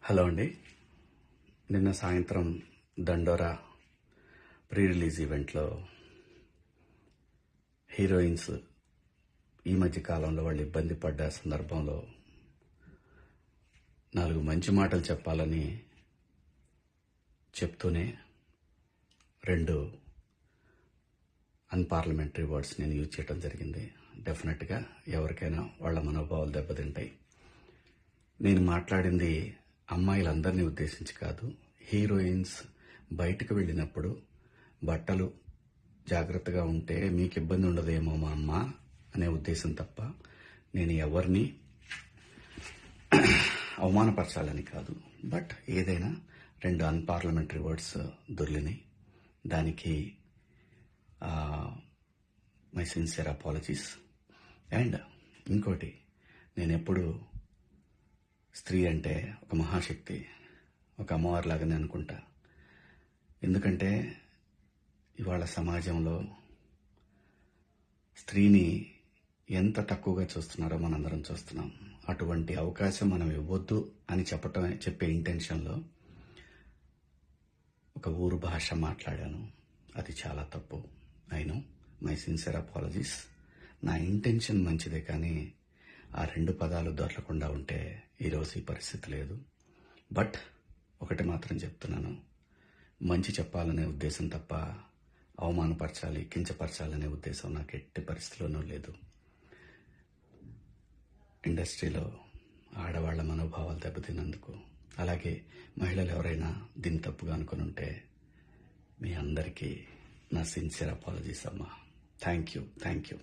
Hello అండి. నిన్న సాయంత్రం దండోరా ప్రీ రిలీజ్ ఈవెంట్లో హీరోయిన్స్ ఈ మధ్య కాలంలో వాళ్ళు ఇబ్బంది పడ్డ సందర్భంలో 4 మంచి మాటలు చెప్పాలని చెప్తూనే 2 అన్పార్లమెంటరీ వర్డ్స్ నేను యూజ్ చేయడం జరిగింది. డెఫినెట్గా ఎవరికైనా వాళ్ళ మనోభావాలు దెబ్బతింటాయి. నేను మాట్లాడింది అమ్మాయిలందరినీ ఉద్దేశించి కాదు. హీరోయిన్స్ బయటకు వెళ్ళినప్పుడు బట్టలు జాగ్రత్తగా ఉంటే మీకు ఇబ్బంది ఉండదేమో మా అమ్మ అనే ఉద్దేశం తప్ప నేను ఎవరిని అవమానపరచాలని కాదు. బట్ ఏదైనా 2 అన్పార్లమెంటరీ వర్డ్స్ దొర్లినాయి. దానికి మై సిన్సియర్ అపాలజీస్. అండ్ ఇంకోటి, నేను ఎప్పుడు స్త్రీ అంటే ఒక మహాశక్తి, ఒక అమ్మవారిలాగానే అనుకుంటా. ఎందుకంటే ఇవాళ సమాజంలో స్త్రీని ఎంత తక్కువగా చూస్తున్నారో మనందరం చూస్తున్నాం. అటువంటి అవకాశం మనం ఇవ్వద్దు అని చెప్పే ఇంటెన్షన్లో ఒక ఊరు భాష మాట్లాడాను. అది చాలా తప్పు. I know, my sincere apologies. నా ఇంటెన్షన్ మంచిదే, కానీ ఆ 2 పదాలు దొరకకుండా ఉంటే ఈరోజు ఈ పరిస్థితి లేదు. బట్ ఒకటి మాత్రం చెప్తున్నాను, మంచి చెప్పాలనే ఉద్దేశం తప్ప అవమానపరచాలి, కించపరచాలనే ఉద్దేశం నాకు ఎట్టి పరిస్థితిలోనూ లేదు. ఇండస్ట్రీలో ఆడవాళ్ల మనోభావాలు దెబ్బతిన్నందుకు, అలాగే మహిళలు ఎవరైనా దీన్ని తప్పుగా అనుకుని ఉంటే మీ అందరికీ నా సిన్సియర్ అపాలజీస్ అమ్మా. Thank you.